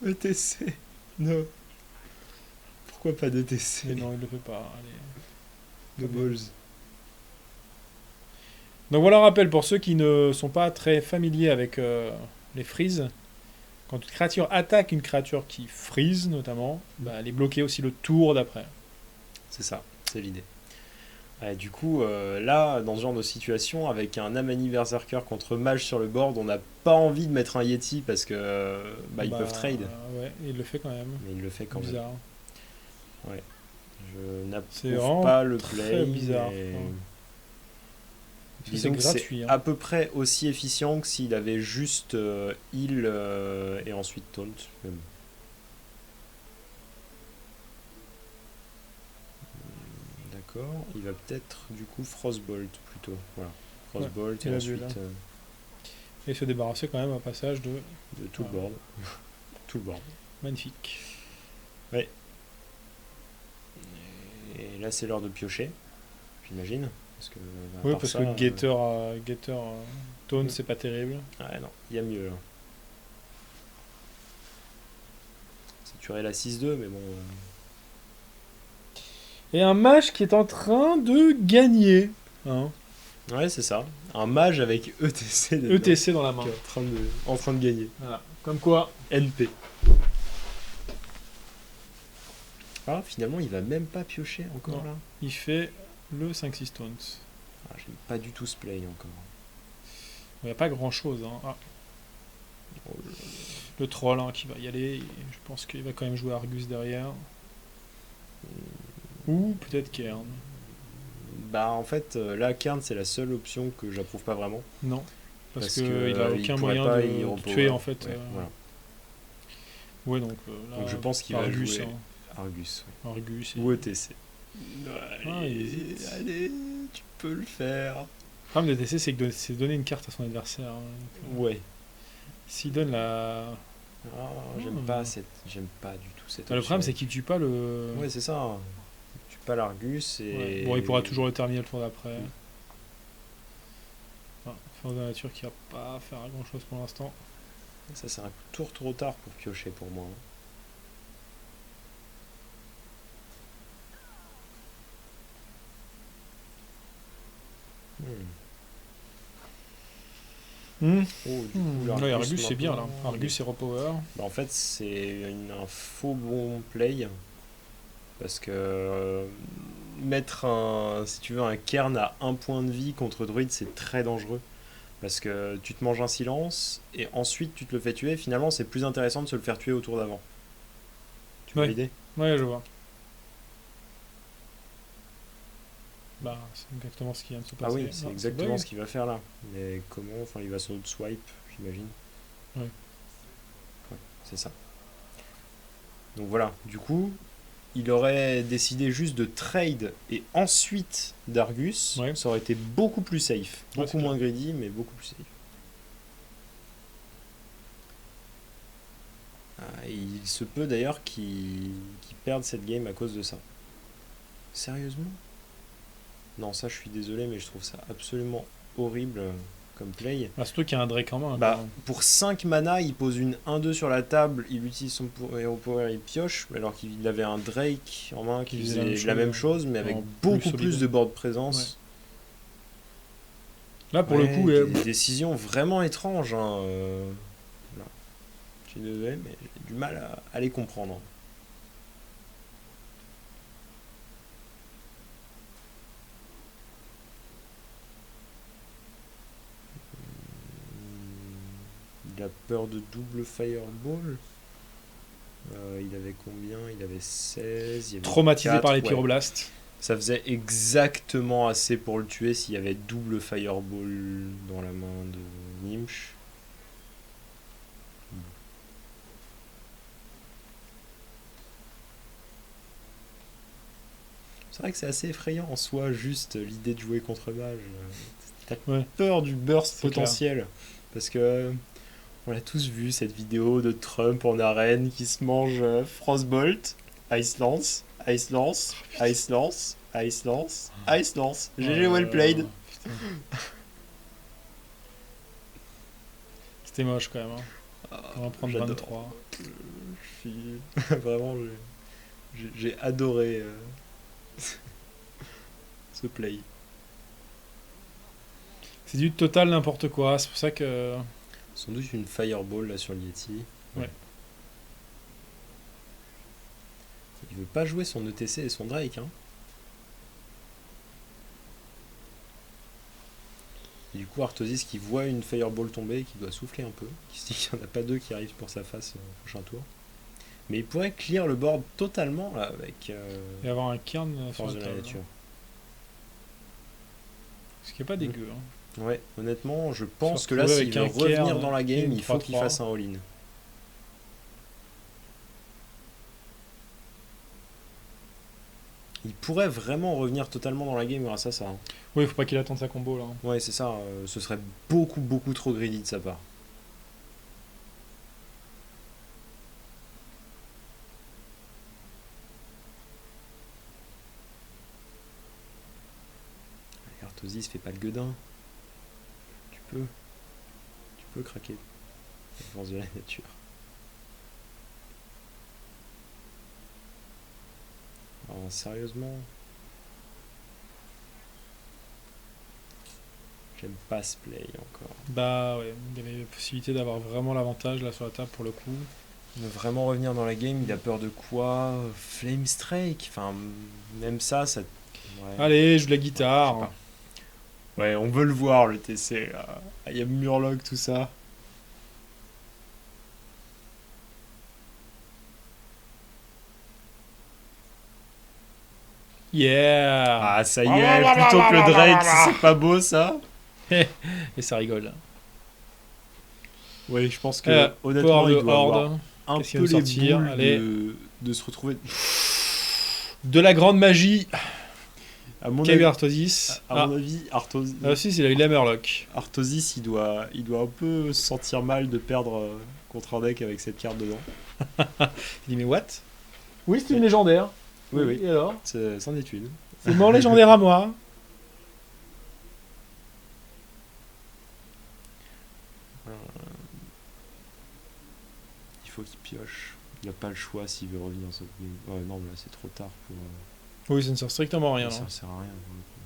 ETC. Non. Pourquoi pas Mais d'ETC? non, il le fait pas. Allez. De balls. Donc voilà un rappel pour ceux qui ne sont pas très familiers avec les freezes. Quand une créature attaque une créature qui freeze, notamment, bah, elle est bloquée aussi le tour d'après. C'est ça, c'est l'idée. Ouais, du coup, là, dans ce genre de situation, avec un Amani Berserker contre Mage sur le board, on n'a pas envie de mettre un Yeti parce que ils peuvent Bah trade, ouais, il le fait quand même. mais il le fait quand même. Bizarre. Ouais. Je C'est n'approuve vraiment pas le très play, bizarre. mais Parce que c'est disons que c'est gratuit. Hein. à peu près aussi efficient que s'il avait juste heal et ensuite taunt. Mais bon. D'accord, il va peut-être du coup Frostbolt plutôt. Voilà, Ouais, Frostbolt et il a vu là. ensuite Et se débarrasser quand même un passage de. de tout le Voilà. board. Tout le board. Magnifique. Ouais. Et là c'est l'heure de piocher, j'imagine. Parce que à Oui, part parce ça, que Getter Tone, c'est pas terrible. ouais, non, il y a mieux là. Saturer la 6-2, mais bon. Et un mage qui est en train de gagner. Hein. Ouais, c'est ça. Un mage avec ETC dedans, ETC dans la main. qui est en train de gagner. Voilà. Comme quoi. NP. Ah, finalement, il va même pas piocher encore Non. là. Il fait le 5-6 Tones. Ah, j'aime pas du tout ce play encore. Il n'y a pas grand chose. Hein. Ah, Oh là là. le troll hein, qui va y aller. Je pense qu'il va quand même jouer Argus derrière. Ou peut-être Cairn. Bah, en fait, là, Karn, c'est la seule option que j'approuve pas vraiment. Non. Parce Parce qu'il que, a il aucun pourrait moyen pas de y de repower. tuer en fait. Ouais, voilà. Ouais, donc là, Donc je pense qu'il va Argus. jouer Hein. Argus. Ouais. Argus. Ou ETC. Ah, il hésite. Allez, tu peux le faire. Le problème de TC, c'est que c'est donner une carte à son adversaire. Hein. Donc, Ouais. s'il donne la. Ah, j'aime pas du tout cette option. Le problème, c'est qu'il tue pas le. Ouais, c'est ça. Tu pas l'Argus et. Ouais. Bon, il pourra toujours le terminer le tour d'après. Enfin, force de la nature qui va pas faire grand chose pour l'instant. Ça, c'est un tour trop tard pour piocher pour moi. Hmm. Oh, du coup, Ouais, Argus, c'est bien là. maintenant, Argus et Repower. Bah, en fait, c'est un faux bon play. Parce que mettre si tu veux, un cairn à 1 point de vie contre druide, c'est très dangereux. Parce que tu te manges un silence et ensuite tu te le fais tuer. Finalement, c'est plus intéressant de se le faire tuer au tour d'avant. Tu vois Ouais. l'idée? Ouais, je vois. Bah, c'est exactement ce qui vient de se Ah passer. oui, c'est Ah, exactement bug. ce qu'il va faire là. Mais comment? Enfin, il va sur notre swipe, j'imagine. Ouais. Ouais, c'est ça. Donc voilà, du coup, il aurait décidé juste de trade et ensuite d'Argus. Ouais. Ça aurait été beaucoup plus safe. Ouais, Beaucoup c'est moins greedy, mais beaucoup plus safe. Ah, et il se peut d'ailleurs qu'il perde cette game à cause de ça. Sérieusement? Non, ça je suis désolé, mais je trouve ça absolument horrible comme play. Bah, surtout qu'il y a un Drake en main. Bah, quoi. pour 5 mana, il pose une 1-2 sur la table, il utilise son Hero Power, il pioche, alors qu'il avait un Drake en main qui faisait faisait la même chose, mais avec en beaucoup plus plus solide. de board présence. Là, pour le Ouais, coup, des décisions vraiment étranges. Hein, voilà. Je suis désolé, mais j'ai du mal à les comprendre. Il a peur de double Fireball. Il avait combien? Il avait 16. Il y avait traumatisé 4, par les ouais. pyroblastes. Ça faisait exactement assez pour le tuer s'il y avait double Fireball dans la main de Nimsh. C'est vrai que c'est assez effrayant en soi, juste l'idée de jouer contre mage. T'as Ouais. peur du burst C'est potentiel. Parce que on a tous vu cette vidéo de Trump en arène qui se mange Frostbolt, Ice Lance, Ice Lance, Ice Lance, Ice Lance, Ice Lance. GG well played. Putain. C'était moche quand même. Hein. On va prendre J'adore. 23. Vraiment, j'ai adoré ce play. C'est du total n'importe quoi. C'est pour ça que. Sans doute une fireball là sur le Yeti. Ouais. Il veut pas jouer son ETC et son Drake. Hein. Et du coup, Arthozis qui voit une fireball tomber et qui doit souffler un peu. Qui se dit qu'il n'y en a pas deux qui arrivent pour sa face au prochain tour. Mais il pourrait clear le board totalement là, avec Et avoir un cairn sur force la de la table. nature. Ce qui est pas dégueu. Hein. Ouais, honnêtement, je pense Se que là, retrouver s'il avec veut un revenir cairn dans la et game, une il faut qu'il 3-3. fasse un all-in. Il pourrait vraiment revenir totalement dans la game grâce à ça. Hein. Oui, il faut pas qu'il attende sa combo là. Ouais, c'est ça. Ce serait beaucoup, beaucoup trop greedy de sa part. Arthozis, fais pas le gueudin. Tu peux craquer. La force de la nature. Alors, sérieusement, j'aime pas ce play encore. Bah ouais, il y avait la possibilité d'avoir vraiment l'avantage là sur la table pour le coup. Il veut vraiment revenir dans la game, il a peur de quoi? Flame Strike. Enfin, même ça. Ouais. Allez, joue de la Je sais guitare. pas. Ouais, on veut le voir le TC. Là. Il y a Murloc, tout ça. Yeah. Ah, ça y est, plutôt que le Drake, c'est pas beau ça? Et ça rigole. Oui, je pense que Euh, honnêtement, Power il de doit avoir Horde. un Qu'est-ce peu qu'il va les nous sortir? boules Allez. de se retrouver. De la grande magie. À mon Qu'a eu avis, Arthozis. à mon avis, Arthozis, Ah si, il a eu la Murloc. Arthozis, il doit un peu se sentir mal de perdre contre un deck avec cette carte dedans. Il dit mais what? Oui, c'est une légendaire. Oui, oui. Et alors? C'est sans étude. C'est mon légendaire à moi. Il faut qu'il pioche. Il n'a pas le choix s'il veut revenir sur le game. Ouais, non, mais là c'est trop tard pour. Oui, ça ne sert strictement à rien. Ça non. sert à rien. Pour le coup.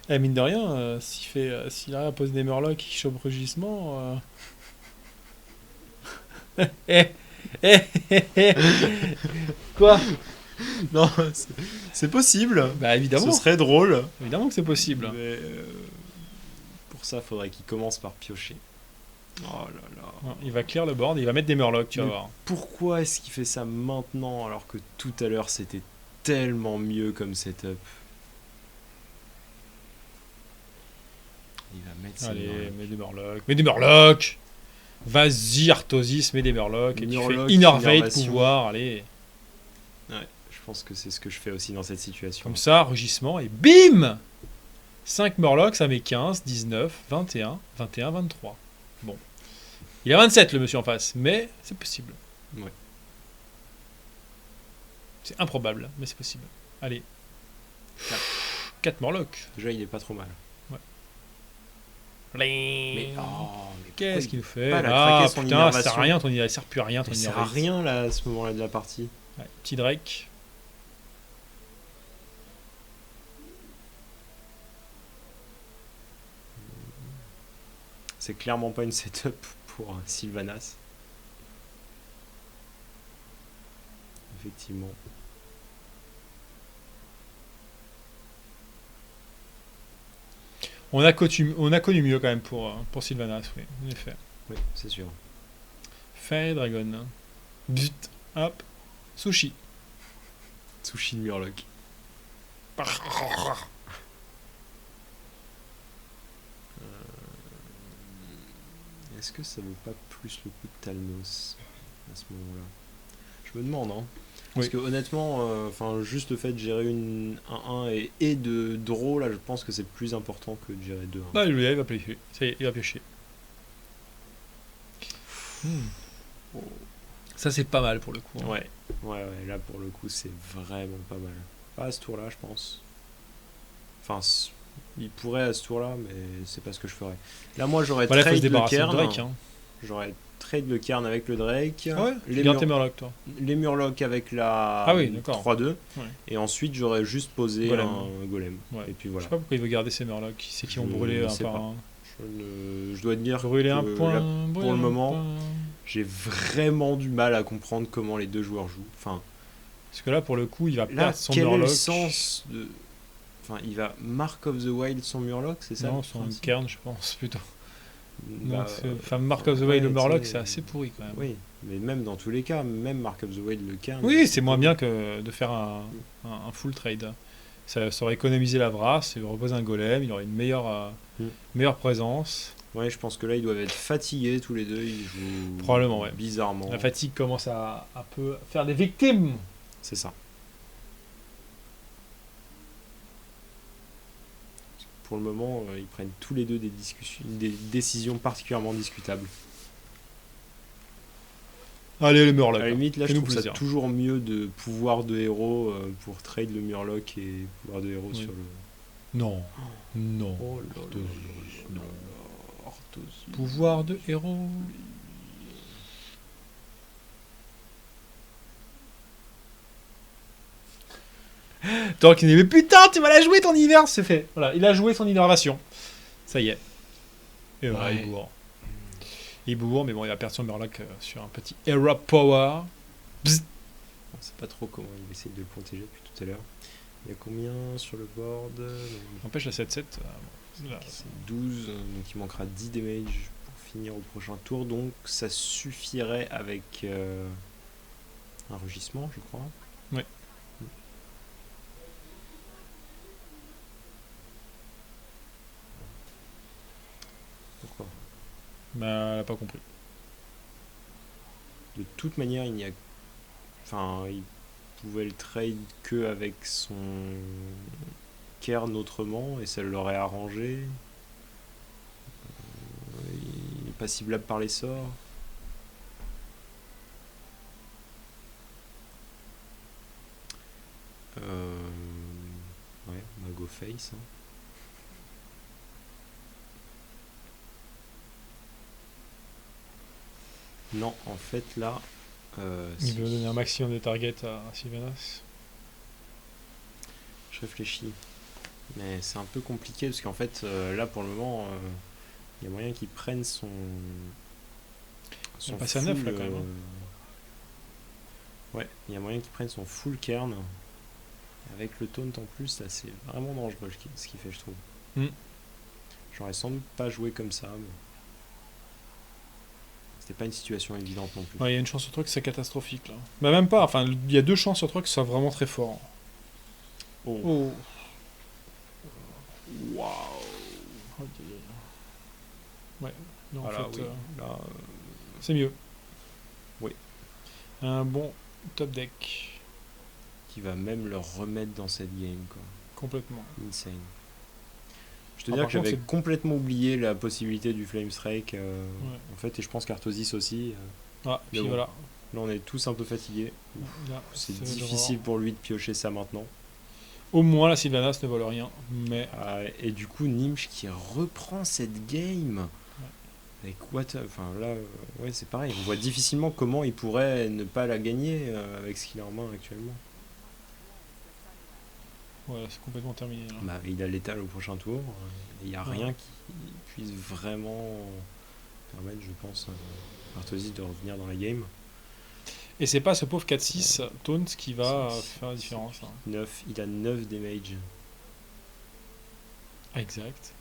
Eh, mine de rien, s'il arrive à poser des Murlocs qui chopent rugissement. Eh, eh, eh, eh. Quoi? Non, c'est possible. Bah évidemment. Ce serait drôle. Évidemment que c'est possible. Mais pour ça, faudrait qu'il commence par piocher. Oh là là. Il va clear le board, il va mettre des Murlocs, tu vas Mais voir. Pourquoi est-ce qu'il fait ça maintenant alors que tout à l'heure c'était tellement mieux comme setup? Il va mettre ses Allez, Murlocs. mets des Murlocs. Mets des Murlocs. Vas-y, Arthozis, mets des Murlocs. Et tu Murloc, fais Innervate innervation. pouvoir, allez. Ouais, je pense que c'est ce que je fais aussi dans cette situation. Comme ça, rugissement, et bim 5 Murlocs, ça met 15, 19, 21, 21, 23. Bon. Il a 27 le monsieur en face, mais c'est possible. Ouais. C'est improbable, mais c'est possible. Allez. 4 Murlocs. Déjà, il est pas trop mal. Mais Mais qu'est-ce qu'il nous fait? pas la Ah craquer son putain, ça sert innervation. à rien, ça sert plus à rien ton Il sert à Innervate. rien là à ce moment-là de la partie. Ouais, petit Drake. C'est clairement pas une setup pour Sylvanas. Effectivement. On a connu mieux quand même pour Sylvanas, oui, en effet. Oui, c'est sûr. Fairy Dragon. But, hop, sushi. Sushi de Murloc. Est-ce que ça vaut pas plus le coup de Talnos à ce moment-là? Je me demande, hein. Parce Oui. que honnêtement, juste le fait de gérer une 1-1 et de draw, là, je pense que c'est plus important que de gérer 2-1. Bah, il va piocher. Ça y est, il va piocher. Ça, c'est pas mal pour le coup. Hein. Ouais, là pour le coup, c'est vraiment pas mal. Pas à ce tour-là, je pense. Enfin, Il pourrait à ce tour-là, mais c'est pas ce que je ferais. Là, moi, j'aurais Voilà, il faut se trade le débarrasser de Cairn. Drake. Hein. J'aurais trade le Cairn avec le Drake. Ah ouais, les, bien Mur- tes Murlocs, toi. les Murlocs avec la Ah oui, d'accord. 3-2. Ouais. Et ensuite, j'aurais juste posé Golem. un golem. Ouais. Et puis Je voilà. sais pas pourquoi il veut garder ses Murlocs. C'est qu'ils vont Je brûler un sais par pas. un. Je dois te dire Brûler que un point. là, brûler pour le un moment, point. j'ai vraiment du mal à comprendre comment les deux joueurs jouent. Enfin, Parce que là, pour le coup, il va là, perdre son quel est le Murloc. sens de... Enfin, il va Mark of the Wild sans Murloc, c'est ça Non, le son principe Cairn, je pense, plutôt. Bah, Non, enfin, Mark of the Wild, le ouais, Murloc, tu sais, c'est assez pourri quand même. Oui, mais même dans tous les cas, même Mark of the Wild, le Cairn... Oui, c'est moins bien que de faire un full trade. Ça aurait économisé la brasse, il repose un golem, il aurait une meilleure présence. Ouais, je pense que là, ils doivent être fatigués tous les deux. Ils jouent Probablement, ouais. bizarrement. La fatigue commence à un peu faire des victimes. C'est ça. Pour le moment, ils prennent tous les deux des décisions particulièrement discutables. Allez, le Murloc. À la limite, là, je Fais-nous trouve ça plaisir. toujours mieux de pouvoir de héros pour trade le Murloc et pouvoir de héros Oui. sur le... Non. Non. Oh là là Arthosius, là non. là, Arthosius. Pouvoir de héros. Donc il dit mais putain tu vas la jouer ton univers, c'est fait. Voilà, il a joué son innervation. Ça y est. Et voilà, Ouais. il bourre. Il bourre, mais bon, il va perdre son Murloc sur un petit Era Power. Bzz. On sait pas trop comment il va essayer de le protéger depuis tout à l'heure. Il y a combien sur le board? N'empêche la 7-7. Là. C'est 12, donc il manquera 10 damage pour finir au prochain tour. Donc ça suffirait avec un rugissement, je crois. Ouais. Pourquoi? Bah, elle a pas compris. De toute manière, il n'y a... Enfin, il pouvait le trade que avec son Cairn autrement, et ça l'aurait arrangé. Il est pas ciblable par les sorts. Ouais, Mago Face. Hein. Non, en fait, là... Il si. veut donner un maximum de target à Sylvanas. Je réfléchis. Mais c'est un peu compliqué parce qu'en fait, là pour le moment, il y a moyen qu'il prenne son. Il va passer à 9 là full, quand même. Ouais, il y a moyen qu'il prenne son full cairn. Avec le taunt en plus, là c'est vraiment dangereux ce qu'il fait, je trouve. Mm. J'aurais sans doute pas joué comme ça, mais. C'était pas une situation évidente non plus. Ouais, il y a une chance sur 3 que c'est catastrophique là. Bah, même pas, enfin, il y a 2 chances sur 3 que ce soit vraiment très fort. Oh. Oh. Waouh! Ouais, non, Voilà, en fait, oui. Là, c'est mieux. Oui. Un bon top deck. qui va même le remettre dans cette game, quoi. Complètement. Insane. Je te Ah, dire par que j'avais contre, c'est- complètement oublié la possibilité du Flame Strike. En fait, et je pense qu'Arthosius aussi. Ah, Mais puis bon. voilà. Là, on est tous un peu fatigués. Là, C'est ça va difficile devoir- pour lui de piocher ça maintenant. Au moins, la Sylvanas ne vole rien. Mais Et du coup, Nimsh qui reprend cette game. Avec what? Enfin là, ouais, c'est pareil. On voit difficilement comment il pourrait ne pas la gagner avec ce qu'il a en main actuellement. voilà, c'est complètement terminé. Là. Bah, il a l'étal au prochain tour. Il n'y a Ouais. rien qui puisse vraiment permettre, je pense, à Arthosius de revenir dans la game. Et c'est pas ce pauvre 4-6 Taunt qui va C'est- faire la différence. Hein. 9, il a 9 damage. Exact.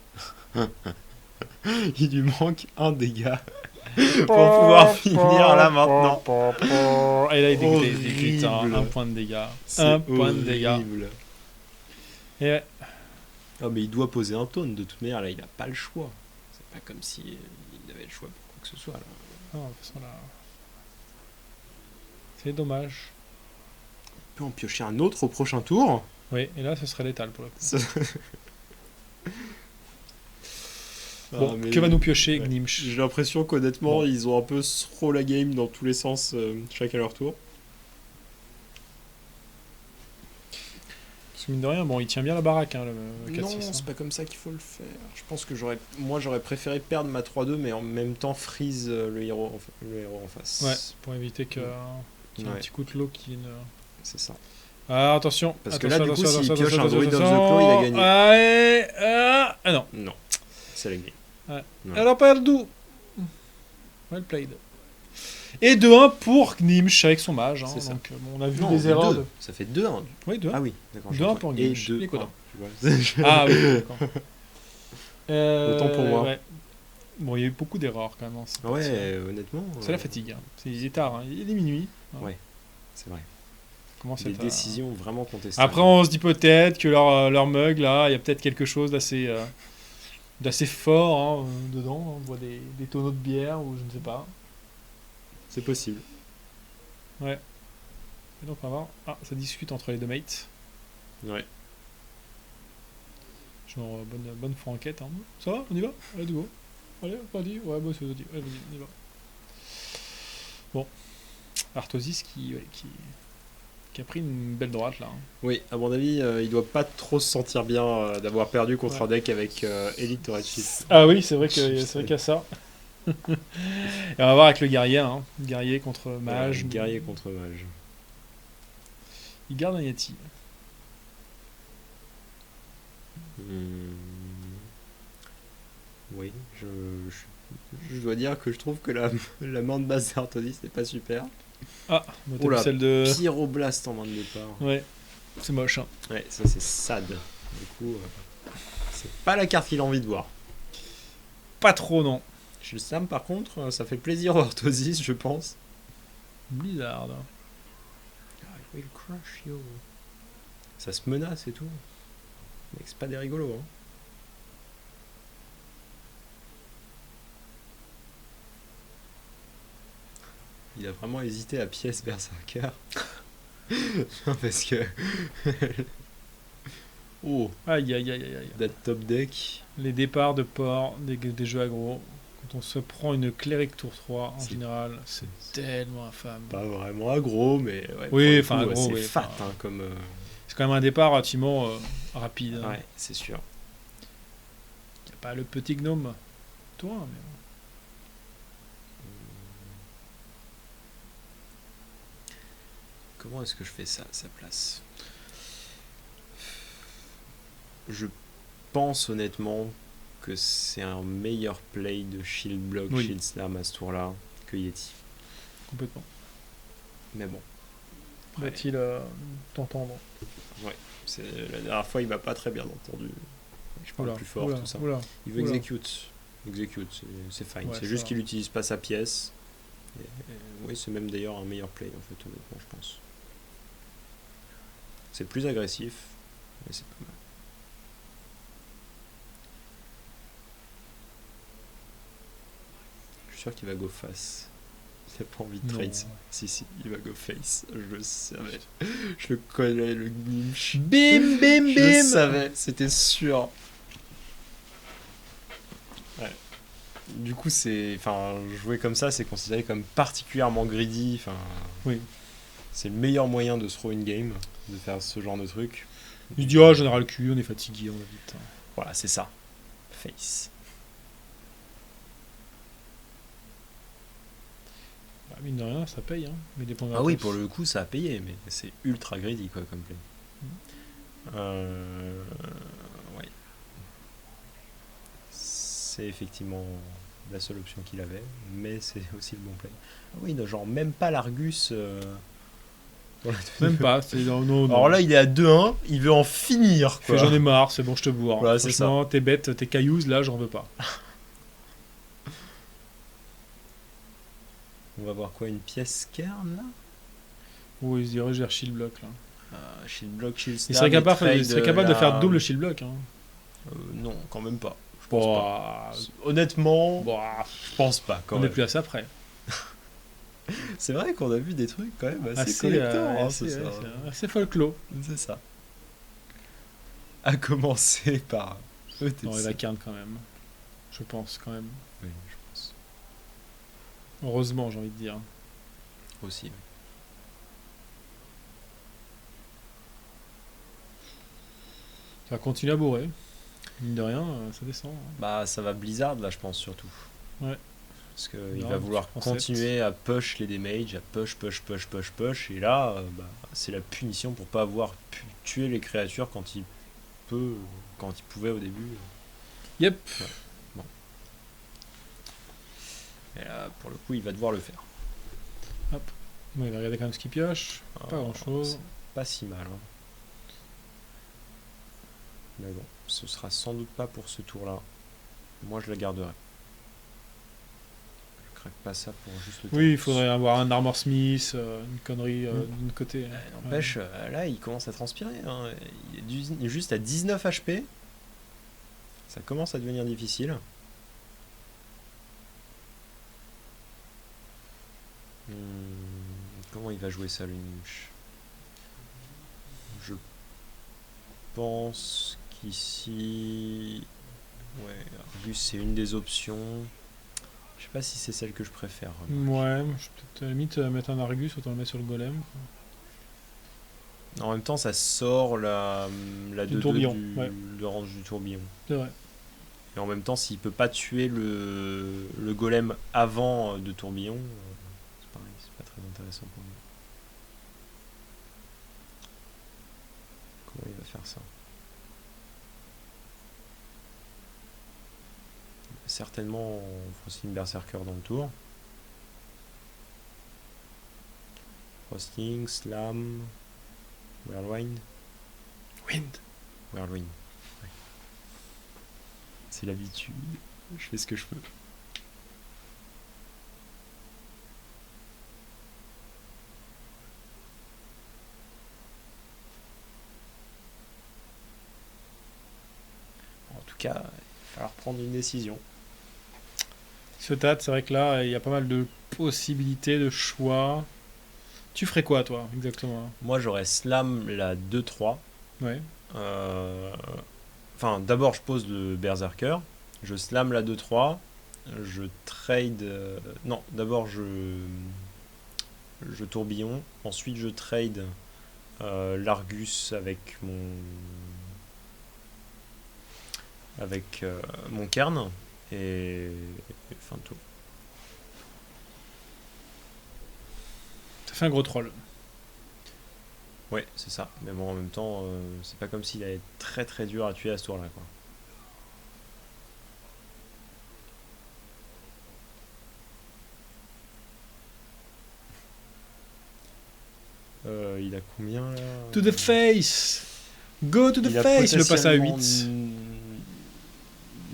Il lui manque un dégât pour pouvoir finir là maintenant. Et là, il Horrible. déclite un point de dégâts. C'est Un point de dégâts. horrible. Et ouais. Ah, mais il doit poser un taunt de toute manière, là il a pas le choix. C'est pas comme si il avait le choix pour quoi que ce soit là. Ah, de toute façon, là. C'est dommage. On peut en piocher un autre au prochain tour. Oui, et là, ce serait létal pour le coup. Ça- Bon, Ah, mais- que va nous piocher ouais. Gnimsh? J'ai l'impression qu'honnêtement, Bon. ils ont un peu throw la game dans tous les sens, chacun à leur tour. Parce que mine de rien, bon, il tient bien la baraque, hein, le Non, 4-6. c'est pas comme ça qu'il faut le faire. Je pense que j'aurais préféré perdre ma 3-2, mais en même temps freeze le héros en face. Ouais, pour éviter qu'il y ait un Ouais, petit coup de l'eau qui ne... c'est ça. Ah, attention. Parce que attention, là, du coup, attention, s'il attention, pioche un attention, Druid of the attention. Claw, il a gagné. Allez, ah non. Non, c'est réglé. Ouais. Ouais. Elle a perdu. Well played. Et 2-1 pour Gnimsh avec son mage. Hein, C'est ça. donc, bon, on a vu Non, des erreurs. deux. Ça fait 2-1. Oui, 2-1. Ah oui, d'accord. 2-1 pour Et Gnimsh. 2 Les coudins. tu vois. Ah oui, d'accord. Autant pour moi. Ouais. Bon, il y a eu beaucoup d'erreurs quand même. Hein, cette partie, hein. Ouais, honnêtement. C'est la fatigue. Hein. Il est tard, hein. Il est minuit. Hein. Ouais, c'est vrai. Commence à Des être, décisions vraiment contestables. Après, on se dit peut-être que leur mug, là, il y a peut-être quelque chose d'assez fort hein, dedans. On voit des tonneaux de bière ou je ne sais pas. C'est possible. Et donc, on va voir. Ah, ça discute entre les deux mates. Ouais. Genre, bonne franquette. Hein. Ça va? On y va? Let's go. Allez, on dit. Ouais, bon, c'est dit. Ouais, vas-y, on y va. Bon. Artosis qui a pris une belle droite là. Hein. Oui, à mon avis, il doit pas trop se sentir bien d'avoir perdu contre un deck avec Elite Red Shield. Ah oui, c'est vrai qu'il y a ça. Et on va voir avec le guerrier. Hein. Guerrier contre mage. Guerrier contre mage. Il garde un Yati. Oui, je dois dire que je trouve que la main de base d'Artosis n'est pas super. Ah, Oula, celle de. Pyroblast en main de départ. Ouais, c'est moche. Hein. Ouais, ça c'est sad. Du coup, c'est pas la carte qu'il a envie de voir. Pas trop, non. Chez Sam, par contre, ça fait plaisir au Artosis, je pense. Blizzard. I will crush you. Ça se menace et tout. Mec, c'est pas des rigolos, hein. Il a vraiment hésité à pièce Berserker. Non, parce que. Oh, Aïe, aïe, aïe, aïe, aïe. that top deck. Les départs de port des jeux aggro. Quand on se prend une cléric tour 3, en C'est- général, c'est tellement infâme. Pas vraiment aggro, mais. Ouais, Oui, pour le enfin, coup, aggro, c'est oui, fat, enfin, hein, comme. C'est quand même un départ relativement rapide. Hein. Ouais, c'est sûr. Il n'y a pas le petit gnome. Toi, mais bon. Comment est-ce que je fais ça à sa place? Je pense honnêtement que c'est un meilleur play de Shield Block, Oui. Shield Slam à ce tour-là que Yeti. Complètement. Mais bon. Après, Va-t-il t'entendre? la dernière fois, il m'a pas très bien entendu. Je parle plus fort, tout ça. Oula. Il veut oula. execute. Execute, c'est fine. Ouais, c'est ça juste va. qu'il n'utilise pas sa pièce. Oui, c'est même d'ailleurs un meilleur play, en fait, honnêtement, je pense. C'est plus agressif, mais c'est pas mal. Je suis sûr qu'il va go face. Il n'a pas envie de Non. trade. Si, il va go face. Je le savais. Je le connais, le Gnimsh. Bim, bim, Je le bim. savais, c'était sûr. Ouais. Du coup, jouer comme ça, c'est considéré comme particulièrement greedy. Enfin, Oui. c'est le meilleur moyen de throw in game, de faire ce genre de truc. Il dit, oh, j'en ai ras le cul, on est fatigué, on va vite. Voilà, c'est ça. Face. Bah, mine de rien, ça paye, hein. Mais dépend de la Ah oui, taxe. pour le coup, ça a payé, mais c'est ultra greedy, quoi, comme play. Ouais. C'est effectivement la seule option qu'il avait, mais c'est aussi le bon play. Ah oui, non, genre même pas l'Argus. Dans la Même pas, c'est non, non. Alors là, il est à 2-1, il veut en finir, quoi. J'en ai marre, c'est bon, je te bourre. Voilà, c'est Franchement, t'es bête, t'es caillouse, là, j'en veux pas. On va voir quoi, une pièce Kern, là Oh, il se dirait, j'ai shield block, là. Shield Block, Shield Il Slam, serait et capable, trade, il serait capable de la- faire double shield block, hein. Non, quand même pas. Je pense pas. Bah, Honnêtement, bah, je pense pas, quand on n'est même. plus à ça près. C'est vrai qu'on a vu des trucs quand même assez collector, hein, assez, c'est ça. assez folklore. C'est ça. À commencer par ETC. Non, il va Cairn quand même. Je pense, quand même. Oui, je pense. Heureusement, j'ai envie de dire. Aussi. Ça va continuer à bourrer. Mine de rien, ça descend. Bah, ça va Blizzard là, je pense surtout. Ouais. Parce qu'il Non, va tu vouloir prends continuer à push les damages, à push. Et là, bah, c'est la punition pour pas avoir pu tuer les créatures quand il peut, quand il pouvait au début. Yep. Ouais. Bon. Et là, pour le coup, il va devoir le faire. Bon, il va regarder quand même ce qu'il pioche. Pas grand chose. C'est pas si mal. Hein. Mais bon, ce sera sans doute pas pour ce tour-là. Moi, je la garderai. Je craque pas ça pour juste le temps. Oui, il faudrait avoir un Armor Smith, une connerie d'un côté. N'empêche, là, il commence à transpirer. Hein. Il est juste à 19 HP. Ça commence à devenir difficile. Comment il va jouer ça, le Nimsh? Je pense qu'ici... Ouais, Argus, c'est une des options. Je sais pas si c'est celle que je préfère. Ouais, je vais peut-être à la limite mettre un Argus, autant le mettre sur le golem. En même temps, ça sort la Du 2-2 tourbillon, ouais. le range du tourbillon. C'est vrai. Et en même temps, s'il peut pas tuer le golem avant de tourbillon, c'est pareil, c'est pas très intéressant pour lui. Comment il va faire ça? Certainement Frosting Berserker dans le tour. Frosting, Slam, Whirlwind. Whirlwind. Ouais. C'est l'habitude. Je fais ce que je peux. En tout cas, il va falloir prendre une décision. Ce TAT, c'est vrai que là, il y a pas mal de possibilités, de choix. Tu ferais quoi, toi, exactement? Moi, j'aurais Slam la 2-3. Ouais. Enfin, d'abord, je pose le Berserker. Je slam la 2-3. Je trade. Non, d'abord, je tourbillon. Ensuite, je trade l'Argus avec mon Cairn. Et fin de tour. Ça fait un gros troll. Ouais, c'est ça. Mais bon, en même temps, c'est pas comme s'il allait être très très dur à tuer à ce tour-là, quoi. Il a combien là? To the face! Go to the face! Il le passe à 8.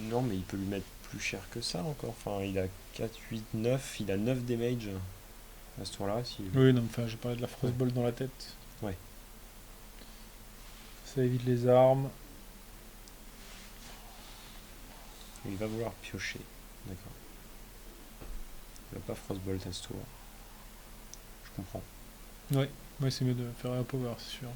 Non, mais il peut lui mettre plus cher que ça encore. Enfin, il a 4, 8, 9. Il a 9 damage à ce tour-là. Oui, non, enfin, j'ai parlé de la Frostbolt dans la tête. Ouais. Ça évite les armes. Il va vouloir piocher. D'accord. Il va pas Frostbolt à ce tour. Je comprends. Ouais, c'est mieux de faire un power, c'est sûr.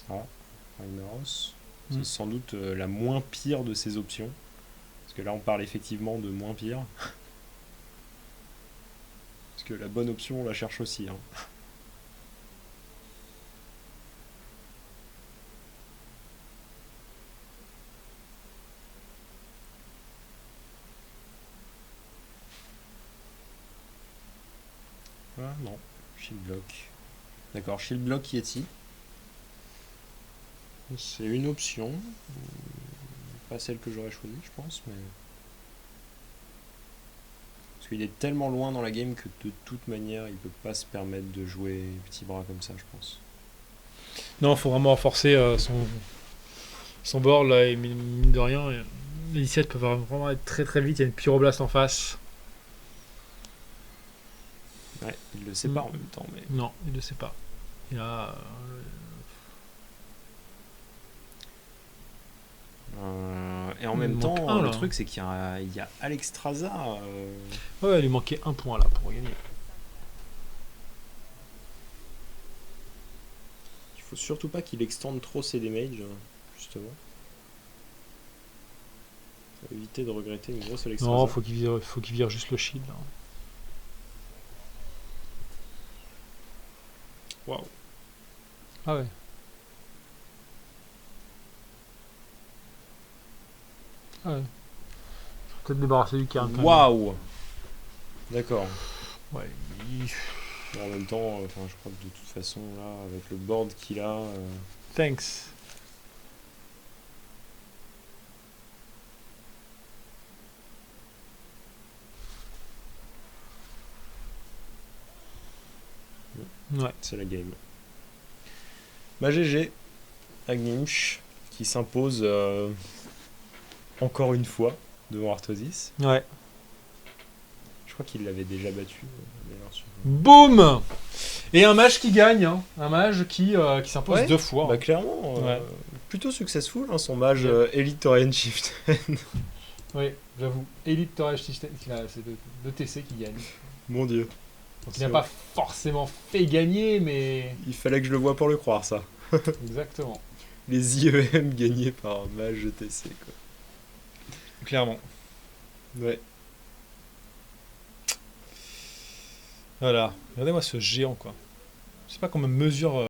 Ah, Ragnaros. C'est sans doute la moins pire de ses options. Parce que là, on parle effectivement de moins pire. Parce que la bonne option, on la cherche aussi. Hein. Ah non, Shield Block. D'accord, Shield Block Yeti. C'est une option. Pas celle que j'aurais choisie, je pense, mais... Parce qu'il est tellement loin dans la game que de toute manière, il peut pas se permettre de jouer petit bras comme ça, je pense. Non, il faut vraiment renforcer son board, là, et mine de rien, les 17 peuvent vraiment être très très vite. Il y a une Pyroblast en face. Ouais, il le sait pas en même temps, mais... Non, il le sait pas. Il a... et en même temps, le truc c'est qu'il y a Alexstrasza. Ouais, il lui manquait un point là pour gagner. Il faut surtout pas qu'il extende trop ses damages, justement. Ça va éviter de regretter une grosse Alexstrasza. Non, faut qu'il vire juste le shield. Là. Waouh. Ah ouais. Ah ouais. Peut-être débarrasser du cairn quand même. Waouh! D'accord. Ouais. En même temps, enfin, je crois que de toute façon, là, avec le board qu'il a. Thanks. Ouais. C'est la game. Bah GG, Agnimsh, qui s'impose encore une fois devant Arthrosis. Ouais. Je crois qu'il l'avait déjà battu. D'ailleurs, Boum. Et un mage qui gagne, hein. Un mage qui s'impose Ouais. 2 fois. Bah clairement, Ouais. plutôt successful, hein, son mage Yep. Elite Torian Shift. Oui, j'avoue. Elite Torage System, c'est de TC qui gagne. Mon dieu. Donc il n'a pas forcément fait gagner, mais. Il fallait que je le voie pour le croire, ça. Exactement. Les IEM gagnés par un mage ETC, quoi. Clairement. Ouais. Voilà. Regardez-moi ce géant, quoi. Je sais pas comment mesure